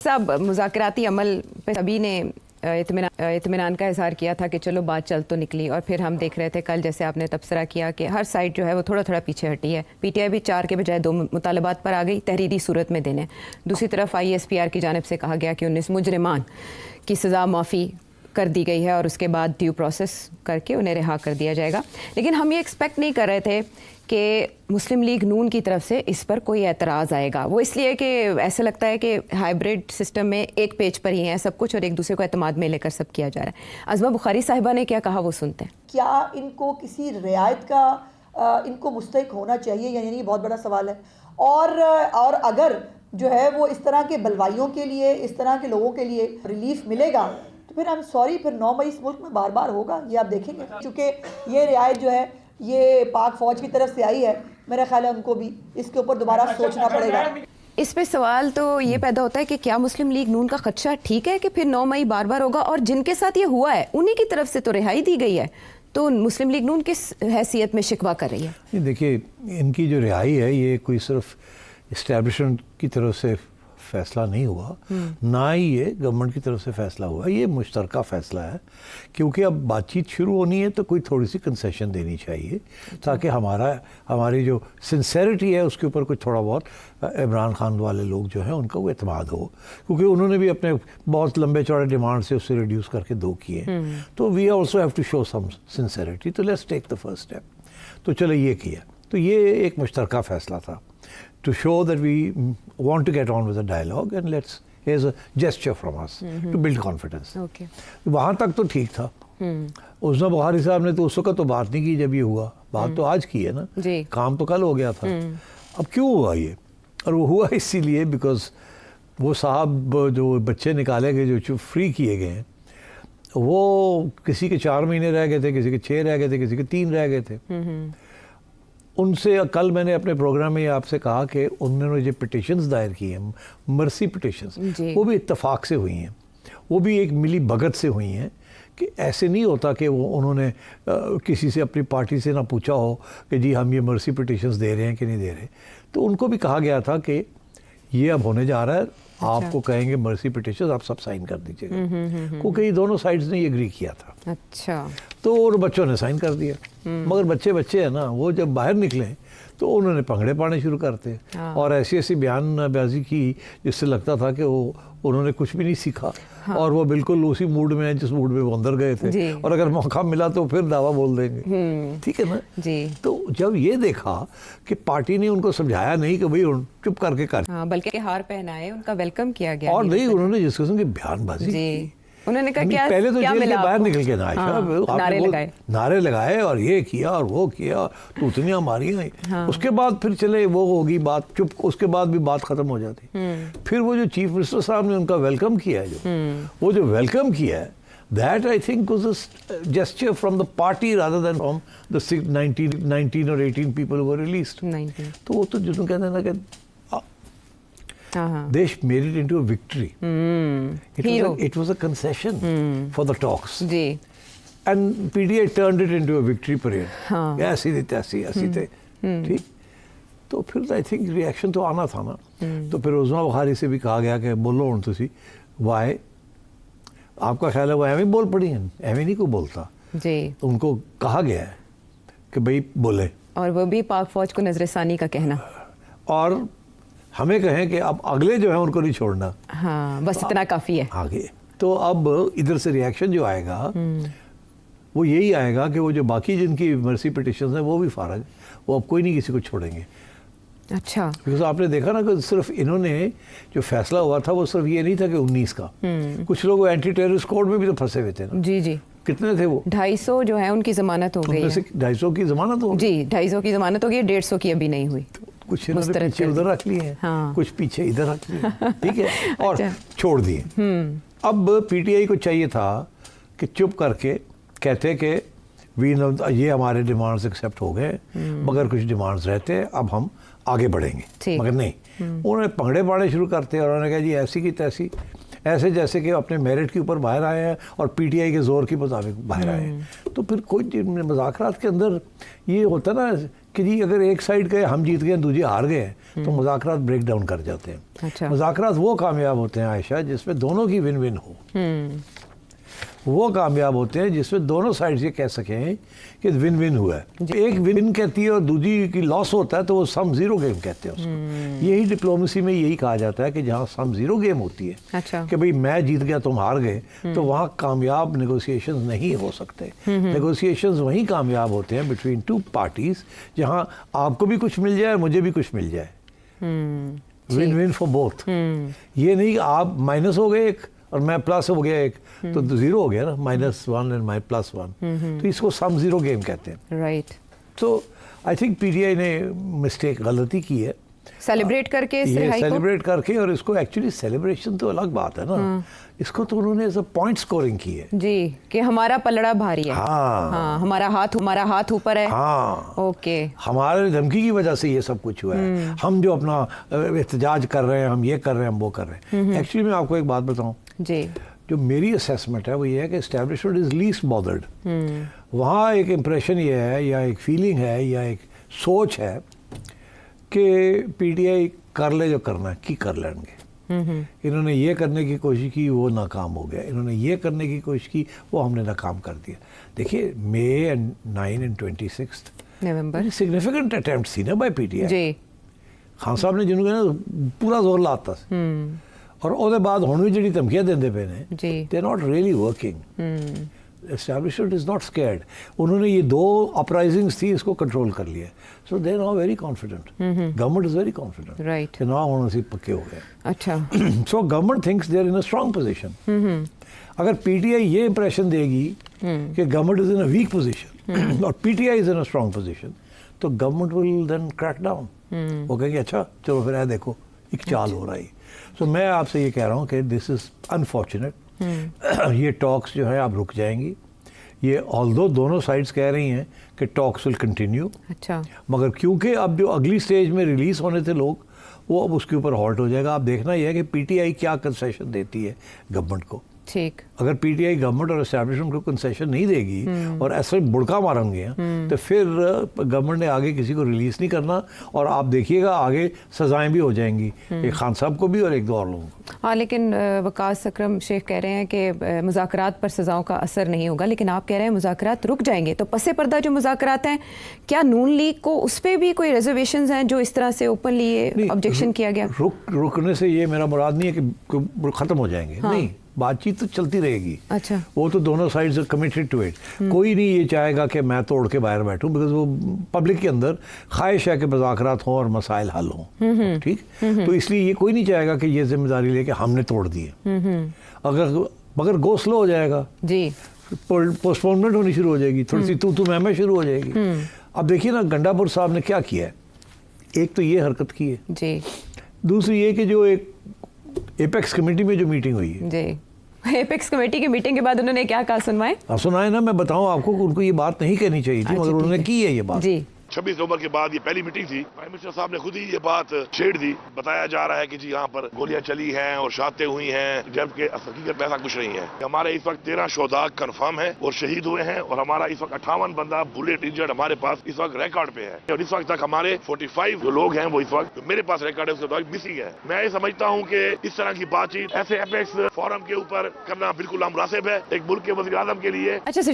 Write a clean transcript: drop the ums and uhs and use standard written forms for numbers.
सब मुज़ाकराती अमल पे सभी ने इत्मीनान का इजहार किया था कि चलो बात चल तो निकली, और फिर हम देख रहे थे कल जैसे आपने तबसरा किया कि हर साइड जो है वो थोड़ा थोड़ा पीछे हटी है। पीटीआई भी 4 के बजाय 2 मुतालबात पर आ गई, तहरीरी सूरत में देने। दूसरी तरफ ISPR की जानिब से कहा गया कि 19 मुजरिमान की सज़ा माफ़ी कर दी गई है और उसके बाद ड्यू प्रोसेस करके उन्हें रिहा कर दिया जाएगा। लेकिन हम ये एक्सपेक्ट नहीं कर रहे थे कि मुस्लिम लीग नून की तरफ से इस पर कोई एतराज़ आएगा। वो इसलिए कि ऐसा लगता है कि हाइब्रिड सिस्टम में एक पेज पर ही है सब कुछ और एक दूसरे को एतमाद में लेकर सब किया जा रहा है। अज़मा बुखारी साहिबा ने क्या कहा वो सुनते हैं। क्या इनको किसी रियायत का इनको मुस्तहिक होना चाहिए या नहीं, बहुत बड़ा सवाल है। और अगर जो है वो इस तरह के बलवाइयों के लिए, इस तरह के लोगों के लिए रिलीफ मिलेगा तो फिर आई एम सॉरी, फिर 9 मई इस मुल्क में बार बार होगा, ये आप देखेंगे। क्योंकि ये रियायत जो है ये पाक फौज की तरफ से आई है, मेरा ख्याल है उनको भी इसके ऊपर दोबारा सोचना पड़ेगा। इस पे सवाल तो ये पैदा होता है कि क्या मुस्लिम लीग नून का खदशा ठीक है कि फिर 9 मई बार बार होगा, और जिनके साथ ये हुआ है उन्हीं की तरफ से तो रिहाई दी गई है, तो मुस्लिम लीग नून किस हैसियत में शिकवा कर रही है? देखिए, इनकी जो रिहाई है ये कोई सिर्फ इस्टेब्लिशमेंट की तरफ से फैसला नहीं हुआ, ना ही ये गवर्नमेंट की तरफ से फैसला हुआ, ये मुश्तरका फैसला है। क्योंकि अब बातचीत शुरू होनी है तो कोई थोड़ी सी कंसेशन देनी चाहिए ताकि हमारी जो सिंसेरिटी है उसके ऊपर कुछ थोड़ा बहुत इमरान खान वाले लोग जो हैं उनका वो एतमाद हो, क्योंकि उन्होंने भी अपने बहुत लंबे चौड़े डिमांड से उससे रिड्यूस करके 2 किए। तो we also have to show some sincerity, तो let's take the first step. तो चलो ये किया, तो ये एक मुश्तरका फैसला था to show that we want to get on with the dialogue and here's a gesture from us to build confidence. Okay. वहाँ तक तो ठीक था। उस्मा बुखारी साहब ने तो उस वक्त तो बात नहीं की जब ये हुआ, बात तो आज की है ना, काम तो कल हो गया था। अब क्यों हुआ ये? और वो हुआ इसीलिए बिकॉज वो साहब जो बच्चे निकाले गए, जो फ्री किए गए हैं, वो किसी के 4 महीने रह गए थे, किसी के 6 रह गए थे, किसी के 3 रह गए थे। उनसे कल मैंने अपने प्रोग्राम में आपसे कहा कि उन्होंने जो पिटिशंस दायर की हैं, मर्सी पिटिशंस, वो भी इत्तेफाक से हुई हैं, वो भी एक मिली भगत से हुई हैं। कि ऐसे नहीं होता कि वो उन्होंने किसी से अपनी पार्टी से ना पूछा हो कि जी हम ये मर्सी पिटिशंस दे रहे हैं कि नहीं दे रहे। तो उनको भी कहा गया था कि ये अब होने जा रहा है, आपको कहेंगे मर्सी पिटिशन, आप सब साइन कर दीजिएगा, क्योंकि दोनों साइड्स ने एग्री किया था। अच्छा। तो और बच्चों ने साइन कर दिया, मगर बच्चे हैं ना, वो जब बाहर निकले तो उन्होंने पंगड़े पाने शुरू करते और ऐसी बयानबाजी की जिससे लगता था कि उन्होंने कुछ भी नहीं सीखा। और वो बिल्कुल उसी मूड में है जिस मूड में वो अंदर गए थे, और अगर मौका मिला तो फिर दावा बोल देंगे। ठीक है ना जी। तो जब ये देखा कि पार्टी ने उनको समझाया नहीं कि भाई चुप करके कर, बल्कि हार पहनाए, उनका वेलकम किया गया, और नहीं उन्होंने जिस किस्म की बयानबाजी की, उन्होंने कहा क्या पहले तो क्या जेल के बाहर निकल के ना नारे लगाए और ये किया और वो किया, तूतनियां मारी। उसके बाद फिर चले वो होगी बात चुप, उसके बाद भी बात खत्म हो जाती। फिर वो जो चीफ मिनिस्टर साहब ने उनका वेलकम किया है, वो जो वेलकम किया है, that I think was a gesture from the party rather than from the 19 or 18 people who were released. 19. तो वो तो जिसमें कहते हैं ना कि they made it into a victory. It was a concession for the talks. Ji. And PTI turned it into a victory parade. ऐसी थे, ठीक। तो फिर I think reaction तो आना था ना। तो फिर उस्मा बुखारी से भी कहा गया कि बोलो उन तुसी, why? आपका ख्याल है वो एवं बोल पड़ी हैं? एवं नहीं कोई बोलता जी। तो उनको कहा गया है कि भाई बोले, और वो भी पाक फौज को नजरसानी का कहना, और हमें कहें कि अब अगले जो है उनको नहीं छोड़ना। हाँ, बस तो इतना काफ़ी है आगे। तो अब इधर से रिएक्शन जो आएगा वो यही आएगा कि वो जो बाकी जिनकी मर्सी पिटिशंस हैं वो भी फारग, वो अब कोई नहीं किसी को छोड़ेंगे। अच्छा। बिकॉज आपने देखा ना कि सिर्फ इन्होंने जो फैसला हुआ था वो सिर्फ ये नहीं था कि 19 का, कुछ लोग एंटी टेररिस्ट कोड में भी तो फंसे हुए थे ना। जी जी। कितने थे वो? 250 जो है उनकी जमानत हो गई है। 250 की जमानत हो गई जी, 250 की जमानत हो गई, 150 की अभी नहीं हुई। कुछ इन्होंने पीछे उधर रख लिए हैं, हाँ। कुछ पीछे इधर रख लिए, ठीक है, और छोड़ दिए। अब पीटीआई को चाहिए था कि चुप करके कहते कि ये हमारे डिमांड्स एक्सेप्ट हो गए, मगर कुछ डिमांड्स रहते अब हम आगे बढ़ेंगे, मगर नहीं, उन्होंने पंगड़े पाड़े शुरू करते और उन्होंने कहा जी ऐसी की तैसी ऐसे जैसे कि अपने मेरिट के ऊपर बाहर आए हैं और पीटीआई के जोर के मुताबिक बाहर आए हैं। तो फिर कोई मुज़ाकरात के अंदर ये होता ना कि जी अगर एक साइड के हम जीत गए दूसरे हार गए तो मुज़ाकरात ब्रेक डाउन कर जाते हैं। अच्छा। मुज़ाकरात वो कामयाब होते हैं आयशा जिसमें दोनों की विन विन हो। वो कामयाब होते हैं जिसमें दोनों साइड से कह सकें कि विन विन हुआ है। एक विन कहती है और दूसरी की लॉस होता है तो वो सम जीरो गेम कहते हैं उसको। यही डिप्लोमेसी में यही कहा जाता है कि जहाँ सम जीरो गेम होती है, अच्छा। कि भाई मैं जीत गया तुम हार गए, तो वहाँ कामयाब नेगोशिएशंस नहीं हो सकते। नेगोशिएशंस वहीं कामयाब होते हैं बिटवीन टू पार्टीज जहाँ आपको भी कुछ मिल जाए मुझे भी कुछ मिल जाए। Win win for both. ये नहीं आप माइनस हो गए एक और मैं प्लस हो गया एक, तो जीरो हो गया ना, -1 एंड माई +1। तो इसको सम जीरो गेम कहते हैं। राइट। तो आई थिंक पीटीआई ने मिस्टेक गलती की है सेलिब्रेट करके इस ये रिहाई को? सेलिब्रेट करके, और इसको एक्चुअली सेलिब्रेशन तो अलग बात है ना, इसको तो उन्होंने एज अ पॉइंट स्कोरिंग की है जी कि हमारा पलड़ा भारी है। हाँ हमारा हाथ ऊपर है। हाँ ओके। हमारे धमकी की वजह से ये सब कुछ हुआ है। हम जो अपना एहतजाज कर रहे हैं, हम ये कर रहे हैं, हम वो कर रहे हैं। एक्चुअली मैं आपको एक बात बताऊं जी, जो मेरी असेसमेंट है वो ये है कि एस्टेब्लिशमेंट इज लीस्ट बॉदर्ड। वहाँ एक इम्प्रेशन ये है या एक फीलिंग है या एक सोच है कि पीटीआई कर ले जो करना है कि कर लेंगे। इन्होंने ये करने की कोशिश की वो नाकाम हो गया, इन्होंने ये करने की कोशिश की वो हमने नाकाम कर दिया। देखिए May 9 and 26 November significant attempt थी ना बाय पीटीआई। जी। खान साहब ने जिन्होंने ना पूरा जोर लाता सी और ਉਹਦੇ ਬਾਅਦ ਹੁਣ ਵੀ ਜਿਹੜੀ ਧਮਕੀਆਂ ਦਿੰਦੇ ਪਏ ਨੇ, जी। they are not really working. Establishment is not scared. उन्होंने ये 2 अपराइजिंग्स थी इसको कंट्रोल कर लिया, so they are now very confident. Government is very confident. Right. कि ना ਹੁਣ ਅਸੀਂ ਪੱਕੇ ਹੋ गए। अच्छा। So government thinks they are in a strong position. अगर पीटीआई ये इंप्रेशन देगी कि government is in a weak position और PTI is in a strong position, तो government will then crack down. वो कहेंगे अच्छा चलो फिर है देखो एक चाल हो रही। सो मैं आपसे ये कह रहा हूँ कि दिस इज अनफॉर्चुनेट। ये टॉक्स जो है अब रुक जाएंगी। ये ऑल्दो दोनों साइड्स कह रही हैं कि टॉक्स विल कंटिन्यू, अच्छा, मगर क्योंकि अब जो अगली स्टेज में रिलीज होने थे लोग वो अब उसके ऊपर हॉल्ट हो जाएगा। आप देखना यह है कि पीटीआई क्या कंसेशन देती है गवर्नमेंट को। ठीक। अगर पीटीआई गवर्नमेंट और एस्टैब्लिशमेंट को कंसेशन नहीं देगी और ऐसे बुड़का मारेंगे तो फिर गवर्नमेंट ने आगे किसी को रिलीज नहीं करना और आप देखिएगा आगे सजाएं भी हो जाएंगी, एक खान साहब को भी और एक दो और लोगों को। हाँ, लेकिन वकास अकरम शेख कह रहे हैं कि मुज़ाकरात पर सज़ाओं का असर नहीं होगा, लेकिन आप कह रहे हैं मुज़ाकरात रुक जाएंगे। तो पसे पर्दा जो मुज़ाकरात हैं, क्या नून लीग को उस पर भी कोई रिजर्वेशंस हैं जो इस तरह से ओपनली ये ऑब्जेक्शन किया गया? रुकने से ये मेरा मुराद नहीं है कि ख़त्म हो जाएंगे, हाँ। नहीं, बातचीत तो चलती रहेगी। अच्छा। वो तो दोनों साइड्स कमिटेड टू इट। कोई नहीं ये चाहेगा कि मैं तोड़ के बाहर बैठूं, बिकॉज वो पब्लिक के अंदर ख्वाहिश है कि मुज़ाकरात हों और मसाइल हल हों। ठीक, तो इसलिए ये कोई नहीं चाहेगा कि ये जिम्मेदारी लेके हमने तोड़ दिए। मगर गो स्लो हो जाएगा जी, पोस्टपोनमेंट होनी शुरू हो जाएगी, थोड़ी सी तू मैं शुरू हो जाएगी। अब देखिए ना गंडापुर साहब ने क्या किया है, एक तो ये हरकत की है जी, दूसरी ये कि जो एक एपेक्स कमेटी में जो मीटिंग हुई है, जी, एपेक्स कमेटी की मीटिंग के बाद उन्होंने क्या कहा, सुनवाएं? आप सुनाए ना, मैं बताऊं आपको कि उनको ये बात नहीं कहनी चाहिए थी, मगर उन्होंने की है ये बात। जी, 26 नवंबर के बाद ये पहली मीटिंग थी। प्राइम मिनिस्टर साहब ने खुद ही ये बात छेड़ दी। बताया जा रहा है कि जी यहाँ पर गोलियां चली हैं और शहादतें हुई हैं, जबकि हकीकत में ऐसा कुछ नहीं है। हमारे इस वक्त 13 शोधा कंफर्म है और शहीद हुए हैं और हमारा इस वक्त 58 बंदा बुलेट इंजर्ड हमारे पास इस वक्त रिकॉर्ड पे है और इस वक्त तक हमारे 45 जो लोग हैं वो इस वक्त मेरे पास रिकॉर्ड है उसके मिसिंग है। मैं ये समझता हूँ कि इस तरह की बातचीत ऐसे एपेक्स फोरम के ऊपर करना बिल्कुल नामुनासिब है एक मुल्क के वज़ीर आज़म के लिए। अच्छा।